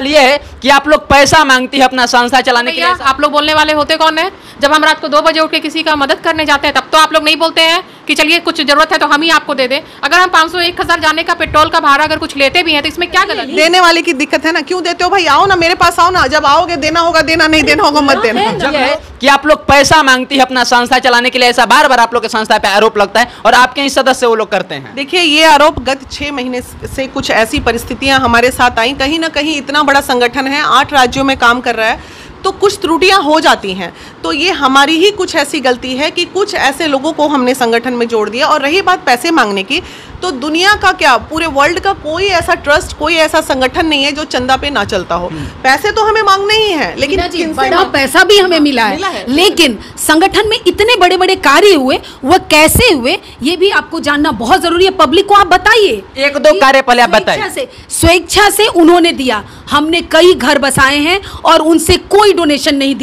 ये है कि आप लोग पैसा मांगती है अपना संस्था चलाने के लिए। आप लोग बोलने वाले होते कौन है? जब हम रात को 2 बजे उठ के किसी का मदद करने जाते हैं तब तो आप लोग नहीं बोलते हैं कि चलिए कुछ जरूरत है तो हम ही आपको दे दें। अगर हम 500-1000 जाने का पेट्रोल का भाड़ा अगर कुछ लेते भी हैं तो इसमें क्या गलत? देने वाले की दिक्कत है ना, क्यों देते हो भाई? आओ ना मेरे पास, आओ ना, जब आओगे देना होगा देना, नहीं देना होगा मत देना। जब है कि आप लोग पैसा मांगती है अपना संस्था चलाने के लिए, ऐसा बार बार आप लोग के संस्था पे आरोप लगता है और आपके ही सदस्य वो लोग करते हैं। देखिए ये आरोप गत 6 महीने से कुछ ऐसी परिस्थितियां हमारे साथ आई, कहीं ना कहीं इतना बड़ा संगठन है, 8 राज्यों में काम कर रहा है, तो कुछ त्रुटियां हो जाती हैं। तो ये हमारी ही कुछ ऐसी गलती है कि कुछ ऐसे लोगों को हमने संगठन में जोड़ दिया। और रही बात पैसे मांगने की, तो दुनिया का क्या, पूरे वर्ल्ड का कोई ऐसा ट्रस्ट, कोई ऐसा संगठन नहीं है जो चंदा पे ना चलता हो। पैसे तो हमें मांगने ही हैं, लेकिन बड़ा पैसा भी हमें मिला है, लेकिन संगठन में इतने बड़े बड़े कार्य हुए, वह कैसे हुए ये भी आपको जानना बहुत जरूरी है। पब्लिक को आप बताइए, 1-2 कार्य पहले आप बताइए। स्वेच्छा से उन्होंने दिया। हमने कई घर बसाए हैं और उनसे कोई डोनेशन नहीं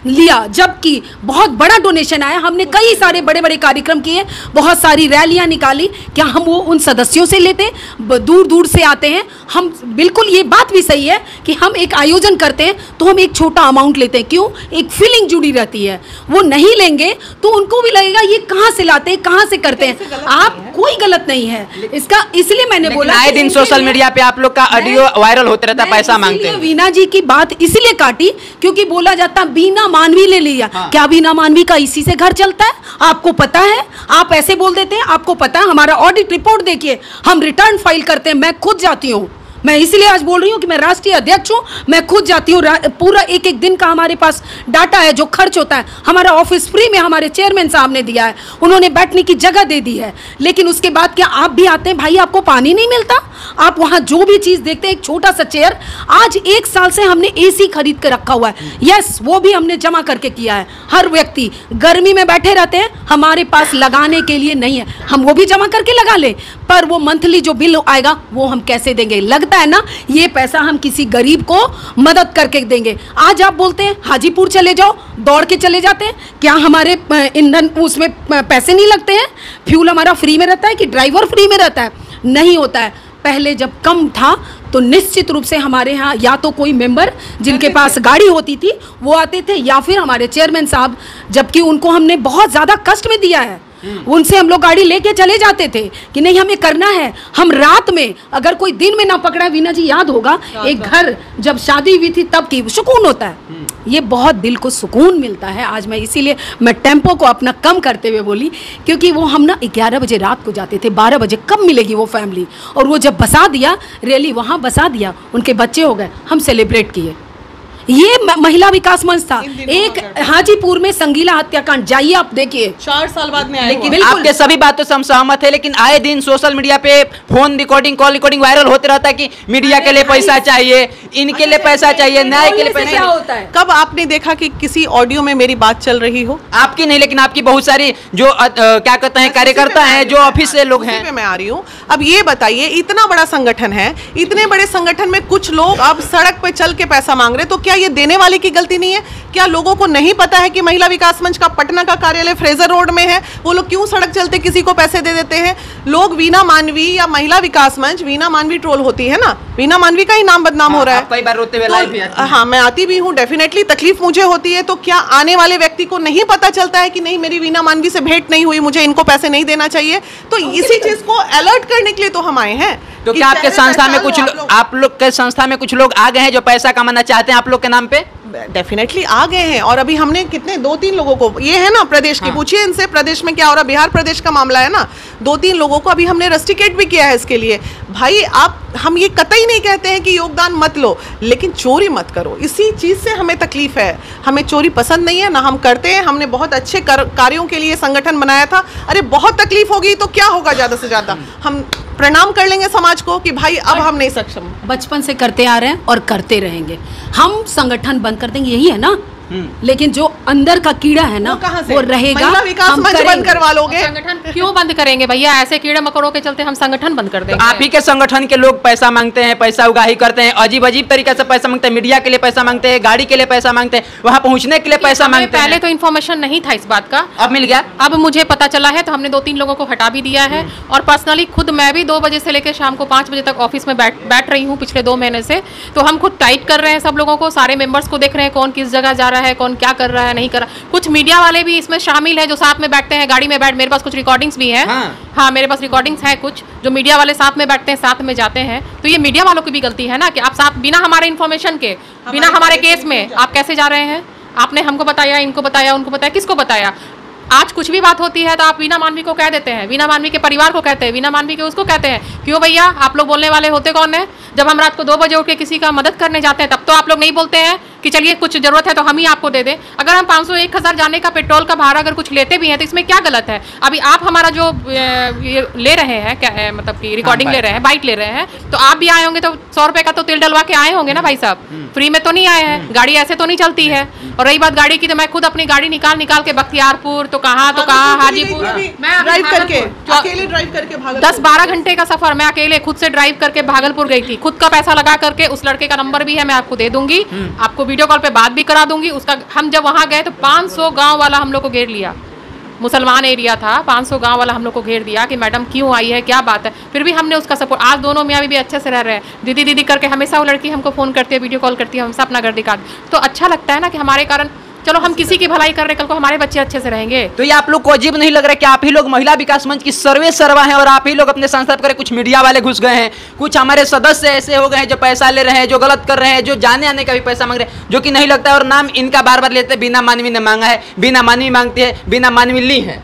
लिया, जबकि बहुत बड़ा डोनेशन आया। हमने कई सारे बड़े बड़े कार्यक्रम किए, बहुत सारी रैलियां निकाली। क्या हम वो उन सदस्यों से लेते? दूर दूर से आते हैं हम। बिल्कुल ये बात भी सही है कि हम एक आयोजन करते हैं तो हम एक छोटा अमाउंट लेते हैं। क्यों? एक फीलिंग जुड़ी रहती है। वो नहीं लेंगे तो उनको भी लगेगा ये कहाँ से लाते हैं, कहाँ से करते हैं। आप कोई गलत नहीं है इसका, इसलिए मैंने बोला आए दिन सोशल मीडिया पे आप लोग का ऑडियो वायरल होते रहता है, पैसा मांगते हैं। वीना जी की बात इसलिए काटी क्योंकि बोला जाता बीना मानवी ले लिया। क्या बीना मानवी का इसी से घर चलता है? आपको पता है? आप ऐसे बोल देते हैं। आपको पता है हमारा ऑडिट रिपोर्ट देखिए, हम रिटर्न फाइल करते हैं। मैं खुद जाती हूँ, मैं इसलिए आज बोल रही हूँ कि मैं राष्ट्रीय अध्यक्ष हूँ। मैं खुद जाती हूँ, पूरा एक दिन का हमारे पास डाटा है जो खर्च होता है। हमारा ऑफिस फ्री में हमारे चेयरमैन साहब ने दिया है, उन्होंने बैठने की जगह दे दी है। लेकिन उसके बाद क्या आप भी आते हैं? भाई आपको पानी नहीं मिलता? आप वहाँ जो भी चीज़ देखते हैं, एक छोटा सा चेयर, आज 1 साल से हमने AC खरीद के रखा हुआ है। यस, वो भी हमने जमा करके किया है। हर व्यक्ति गर्मी में बैठे रहते हैं, हमारे पास लगाने के लिए नहीं है, हम वो भी जमा करके लगा ले। पर वो मंथली जो बिल आएगा वो हम कैसे देंगे? लगता है ना ये पैसा हम किसी गरीब को मदद करके देंगे। आज आप बोलते हैं हाजीपुर चले जाओ, दौड़ के चले जाते हैं। क्या हमारे ईंधन उसमें पैसे नहीं लगते हैं? फ्यूल हमारा फ्री में रहता है कि ड्राइवर फ्री में रहता है? नहीं होता है। पहले जब कम था तो निश्चित रूप से हमारे यहाँ या तो कोई मेंबर जिनके पास गाड़ी होती थी वो आते थे, या फिर हमारे चेयरमैन साहब, जबकि उनको हमने बहुत ज़्यादा कष्ट में दिया है, उनसे हम लोग गाड़ी लेके चले जाते थे कि नहीं हमें करना है। हम रात में, अगर कोई दिन में ना पकड़ा, वीना जी याद होगा एक घर जब शादी हुई थी तब की सुकून होता है, ये बहुत दिल को सुकून मिलता है। आज मैं इसीलिए मैं टेम्पो को अपना कम करते हुए बोली, क्योंकि वो हम ना 11 बजे रात को जाते थे, 12 बजे कब मिलेगी वो फैमिली। और वो जब बसा दिया, रैली वहाँ बसा दिया, उनके बच्चे हो गए, हम सेलिब्रेट किए। ये महिला विकास मंच था। एक हाजीपुर में संगीला हत्याकांड, जाइए आप देखिए, 4 साल बाद में आया। लेकिन आपके सभी बातों से हम सहमत है, लेकिन आए दिन सोशल मीडिया पे phone recording, call recording viral होते रहता है कि मीडिया के लिए पैसा चाहिए, इनके लिए पैसा चाहिए, न्याय के लिए पैसा। क्या होता है? कब आपने देखा कि किसी ऑडियो में मेरी बात चल रही हो? आपकी नहीं, लेकिन आपकी बहुत सारी जो क्या कहते हैं कार्यकर्ता हैं, जो ऑफिस से लोग हैं। मैं आ रही हूँ। अब ये बताइए, इतना बड़ा संगठन है, इतने बड़े संगठन में कुछ लोग अब सड़क पे चल के पैसा मांग रहे, तो क्या ये देने वाले की गलती नहीं है? क्या लोगों को नहीं पता है कि महिला विकास मंच का पटना का कार्यालय फ्रेजर रोड में है? वो लोग क्यों सड़क चलते किसी को पैसे दे देते हैं? लोग वीना मानवी या महिला विकास मंच, वीना मानवी ट्रोल होती है ना, वीना मानवी का ही नाम बदनाम हो रहा है। कई बार रोते हुए लाइव भी आती हैं। हाँ, मैं आती भी हूँ, डेफिनेटली तकलीफ मुझे होती है। तो क्या आने वाले व्यक्ति को नहीं पता चलता है कि नहीं मेरी वीना मानवी से भेंट नहीं हुई, मुझे इनको पैसे नहीं देना चाहिए? तो इसी चीज को अलर्ट करने के लिए तो हम आए हैं। तो क्या आपके संस्था में कुछ आप लोग के संस्था में कुछ लोग आ गए हैं जो पैसा कमाना चाहते हैं आप लोग के नाम पे? डेफिनेटली आ गए हैं। और अभी हमने कितने 2-3 लोगों को, ये है ना प्रदेश की, पूछिए इनसे प्रदेश में क्या हो रहा है। बिहार प्रदेश का मामला है ना, 2-3 लोगों को अभी हमने रस्टिकेट भी किया है इसके लिए। भाई आप, हम ये कतई नहीं कहते हैं कि योगदान मत लो, लेकिन चोरी मत करो। इसी चीज़ से हमें तकलीफ है। हमें चोरी पसंद नहीं है, ना हम करते हैं। हमने बहुत अच्छे कार्यों के लिए संगठन बनाया था। अरे बहुत तकलीफ होगी तो क्या होगा, ज़्यादा से ज़्यादा हम प्रणाम कर लेंगे समाज को कि भाई अब हम नहीं सक्षम। बचपन से करते आ रहे हैं और करते रहेंगे। हम संगठन बंद कर देंगे, यही है ना? लेकिन जो अंदर का कीड़ा है ना, वो रहेगा। महिला विकास मंच बंद करवा लोगे? संगठन क्यों बंद करेंगे भैया? ऐसे कीड़े मकोड़ों के चलते हम संगठन बंद कर देंगे? आप ही के संगठन के लोग पैसा मांगते हैं, पैसा उगाही करते हैं, अजीब अजीब तरीके से पैसा मांगते हैं, मीडिया के लिए पैसा मांगते हैं, गाड़ी के लिए पैसा मांगते हैं, वहां पहुंचने के लिए पैसा मांगते हैं। पहले तो इन्फॉर्मेशन नहीं था इस बात का, अब मिल गया। अब मुझे पता चला है तो हमने 2-3 लोगों को हटा भी दिया है। और पर्सनली खुद मैं भी 2 बजे से लेकर शाम को 5 बजे तक ऑफिस में बैठ रही हूँ पिछले 2 महीने से। तो हम खुद टाइप कर रहे हैं सब लोगों को, सारे मेंबर्स को देख रहे हैं कौन किस जगह जा रहा है, कौन क्या कर रहा है, नहीं कर रहा। कुछ मीडिया वाले भी इसमें शामिल है जो साथ में बैठते हैं गाड़ी में मेरे पास कुछ रिकॉर्डिंग्स भी हैं। हाँ, मेरे पास रिकॉर्डिंग्स हैं कुछ, जो मीडिया वाले साथ में बैठते हैं, साथ में जाते हैं। तो ये मीडिया वालों की भी गलती है ना कि आप साथ बिना हमारे इन्फॉर्मेशन के, बिना हमारे केस में आप कैसे जा रहे हैं? आपने हमको बताया, इनको बताया, उनको बताया, किसको बताया? आज कुछ भी बात होती है तो आप वीना मानवी को कह देते हैं, वीना मानवी के परिवार को कहते हैं, वीना मानवी के उसको कहते हैं। क्यों भैया? आप लोग बोलने वाले होते कौन है? जब हम रात को 2 बजे उठ के किसी का मदद करने जाते हैं तब तो आप लोग नहीं बोलते हैं कि चलिए कुछ जरूरत है तो हम ही आपको दे दें। अगर हम 500-1000 जाने का पेट्रोल का भाड़ा अगर कुछ लेते भी हैं तो इसमें क्या गलत है? अभी आप हमारा जो ये ले रहे हैं क्या मतलब कि रिकॉर्डिंग ले रहे हैं, बाइट ले रहे हैं, तो आप भी आए होंगे तो 100 रुपये का तो तेल डलवा के आए होंगे ना भाई साहब, फ्री में तो नहीं आए हैं। गाड़ी ऐसे तो नहीं चलती है। और रही बात गाड़ी की, तो मैं खुद अपनी गाड़ी निकाल के बख्तियारपुर तो कहाँ हाजीपुर, मैं ड्राइव करके, अकेले ड्राइव करके 10-12 घंटे का सफर मैं अकेले खुद से ड्राइव करके भागलपुर गई थी। खुद का पैसा लगा करके, उस लड़के का नंबर भी है, मैं आपको दे दूंगी, आपको वीडियो कॉल पे बात भी करा दूंगी उसका। हम जब वहां गए तो 500 गांव वाला हम लोग को घेर लिया, मुसलमान एरिया था, 500 गांव वाला हम लोग को घेर दिया कि मैडम क्यों आई है, क्या बात है। फिर भी हमने उसका सपोर्ट, आज दोनों मियाँ भी अच्छे से रह रहे हैं। दीदी दीदी करके हमेशा वो लड़की हमको फ़ोन करती है, वीडियो कॉल करती है, हमसे अपना घर दिखा। तो अच्छा लगता है ना कि हमारे कारण चलो हम किसी की भलाई कर रहे, कल को हमारे बच्चे अच्छे से रहेंगे। तो ये आप लोग को अजीब नहीं लग रहा है कि आप ही लोग महिला विकास मंच की सर्वे सर्वा हैं और आप ही लोग अपने संस्था पर कुछ मीडिया वाले घुस गए हैं, कुछ हमारे सदस्य ऐसे हो गए हैं जो पैसा ले रहे हैं, जो गलत कर रहे हैं, जो जाने आने का भी पैसा मांग रहे हैं, जो कि नहीं लगता है। और नाम इनका बार बार लेते हैं, बिना मानवी ने मांगा है, बिना मानवी मांगती है, बिना मानवी ली है।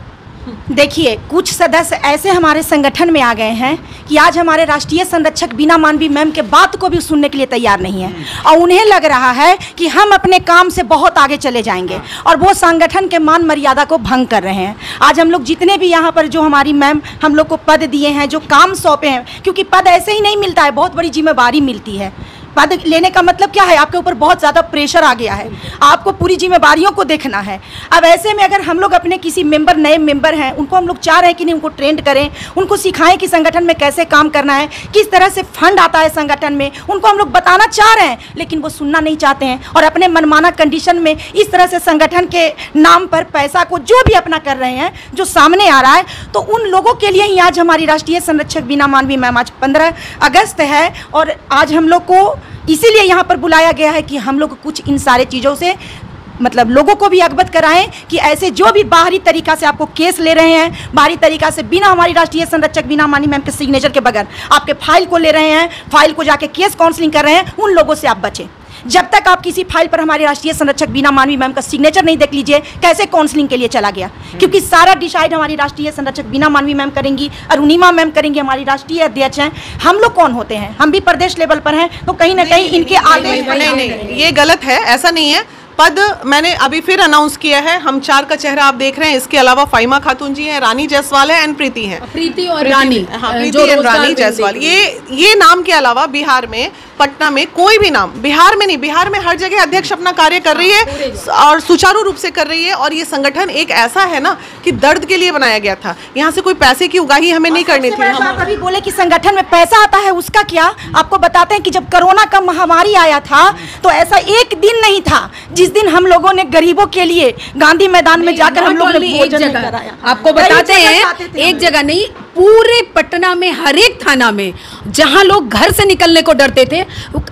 देखिए, कुछ सदस्य ऐसे हमारे संगठन में आ गए हैं कि आज हमारे राष्ट्रीय संरक्षक बीना मानवी मैम के बात को भी सुनने के लिए तैयार नहीं है और उन्हें लग रहा है कि हम अपने काम से बहुत आगे चले जाएंगे और वो संगठन के मान मर्यादा को भंग कर रहे हैं। आज हम लोग जितने भी यहाँ पर जो हमारी मैम हम लोग को पद दिए हैं, जो काम सौंपे हैं, क्योंकि पद ऐसे ही नहीं मिलता है, बहुत बड़ी जिम्मेवारी मिलती है। पद लेने का मतलब क्या है? आपके ऊपर बहुत ज़्यादा प्रेशर आ गया है, आपको पूरी जिम्मेवारियों को देखना है। अब ऐसे में अगर हम लोग अपने किसी मेंबर, नए मेंबर हैं, उनको हम लोग चाह रहे हैं कि नहीं, उनको ट्रेंड करें, उनको सिखाएं कि संगठन में कैसे काम करना है, किस तरह से फंड आता है संगठन में, उनको हम लोग बताना चाह रहे हैं, लेकिन वो सुनना नहीं चाहते हैं और अपने मनमाना कंडीशन में इस तरह से संगठन के नाम पर पैसा को जो भी अपना कर रहे हैं, जो सामने आ रहा है। तो उन लोगों के लिए ही आज हमारी राष्ट्रीय संरक्षक बीना मानवी मैम, आज 15 अगस्त है और आज हम लोग को इसीलिए यहाँ पर बुलाया गया है कि हम लोग कुछ इन सारे चीज़ों से मतलब लोगों को भी अवगत कराएं कि ऐसे जो भी बाहरी तरीका से आपको केस ले रहे हैं, बाहरी तरीका से बिना हमारी राष्ट्रीय संरक्षक बीना मानवी मैम के सिग्नेचर के बगैर आपके फाइल को ले रहे हैं, फाइल को जाके केस काउंसलिंग कर रहे हैं, उन लोगों से आप बचें। जब तक आप किसी फाइल पर हमारे राष्ट्रीय संरक्षक बीना मानवी मैम का सिग्नेचर नहीं देख लीजिए, कैसे काउंसलिंग के लिए चला गया, क्योंकि सारा डिसाइड हमारी राष्ट्रीय संरक्षक बीना मानवी मैम करेंगी, अरुणिमा मैम करेंगी, हमारी राष्ट्रीय अध्यक्ष हैं। हम लोग कौन होते हैं? हम भी प्रदेश लेवल पर हैं, तो कहीं ना कहीं इनके आदेश नहीं, ये गलत है, ऐसा नहीं है। पद मैंने अभी फिर अनाउंस किया है, हम 4 का चेहरा आप देख रहे हैं। इसके अलावा फाइमा खातून जी हैं, रानी जायसवाल है एंड प्रीति है, प्रीति और रानी, हाँ, प्रीति और रानी जायसवाल। ये नाम के अलावा बिहार में, पटना में कोई भी नाम, बिहार में नहीं, बिहार में हर जगह अध्यक्ष अपना कार्य कर रही है और सुचारू रूप से कर रही है। और ये संगठन एक ऐसा है ना कि दर्द के लिए बनाया गया था, यहाँ से कोई पैसे की उगाही हमें नहीं करनी थी। आप अभी बोले कि संगठन में पैसा आता है, उसका क्या? आपको बताते हैं कि जब कोरोना का महामारी आया था तो ऐसा एक दिन नहीं था जिस दिन हम लोगों ने गरीबों के लिए गांधी मैदान में जाकर हम लोगों ने भोजन कराया। आपको बताते हैं, एक जगह नहीं, पूरे पटना में हर एक थाना में जहां लोग घर से निकलने को डरते थे,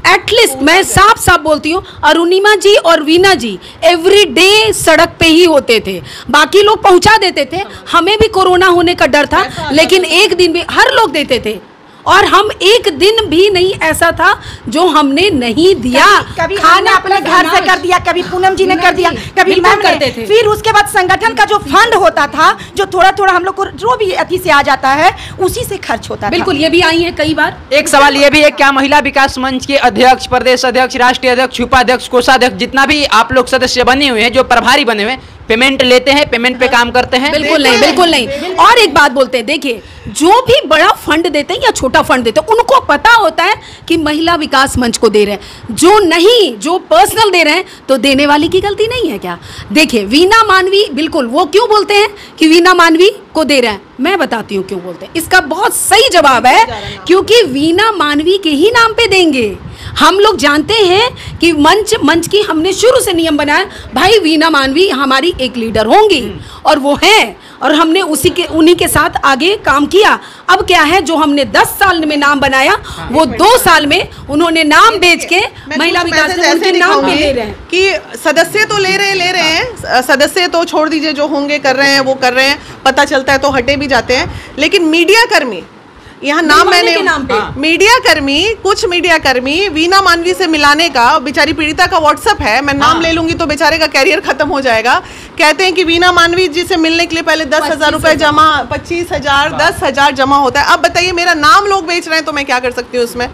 एटलीस्ट मैं साफ साफ बोलती हूँ, अरुणिमा जी और वीना जी एवरी डे सड़क पे ही होते थे। बाकी लोग पहुंचा देते थे, हमें भी कोरोना होने का डर था, लेकिन एक दिन भी हर लोग देते थे और हम एक दिन भी नहीं ऐसा था जो हमने नहीं दिया। कभी खाना अपने घर से कर दिया, कभी पूनम जी ने कर दिया, कभी मैम करते थे। फिर उसके बाद संगठन का जो फंड होता था, जो थोड़ा थोड़ा हम लोग को जो भी अति से आ जाता है, उसी से खर्च होता था। बिल्कुल, ये भी आई है कई बार। एक सवाल ये भी है, क्या महिला विकास मंच के अध्यक्ष, प्रदेश अध्यक्ष, राष्ट्रीय अध्यक्ष, उपाध्यक्ष, कोषाध्यक्ष, जितना भी आप लोग सदस्य बने हुए हैं, जो प्रभारी बने हुए हैं, पेमेंट लेते हैं, पेमेंट पे काम करते हैं। बिल्कुल नहीं, बिल्कुल नहीं। और एक बात बोलते हैं, देखिए जो भी बड़ा फंड देते हैं या छोटा फंड देते हैं, उनको पता होता है कि महिला विकास मंच को दे रहे हैं। जो नहीं, जो पर्सनल दे रहे हैं, तो देने वाली की गलती नहीं है क्या? देखिए वीना मानवी, बिल्कुल वो क्यों बोलते हैं कि वीना मानवी को दे रहे हैं, मैं बताती हूँ क्यों बोलते हैं। इसका बहुत सही जवाब है, क्योंकि वीना मानवी के ही नाम पे देंगे। हम लोग जानते हैं कि मंच की हमने शुरू से नियम बनाया, भाई वीना मानवी हमारी एक लीडर होंगी, और वो हैं, और हमने उन्हीं के साथ आगे काम किया। अब क्या है, जो हमने 10 साल में नाम बनाया, वो 2 साल में उन्होंने नाम बेच के महिला विकास में उनके नाम पे ले रहे हैं। कि सदस्य तो ले रहे हैं, सदस्य तो छोड़ दीजिए, जो होंगे कर रहे हैं वो कर रहे हैं, पता चलता है तो हटे भी जाते हैं। लेकिन मीडिया कर्मी, यहाँ नाम मैंने, मीडिया कर्मी, कुछ मीडिया कर्मी वीना मानवी से मिलाने का, बेचारी पीड़िता का व्हाट्सएप है, मैं नाम ले लूंगी तो बेचारे का कैरियर खत्म हो जाएगा। कहते हैं कि वीना मानवी जी से मिलने के लिए पहले 10,000 रुपए जमा, 25,000, 10,000 जमा होता है। अब बताइए, मेरा नाम लोग बेच रहे हैं तो मैं क्या कर सकती हूँ उसमें?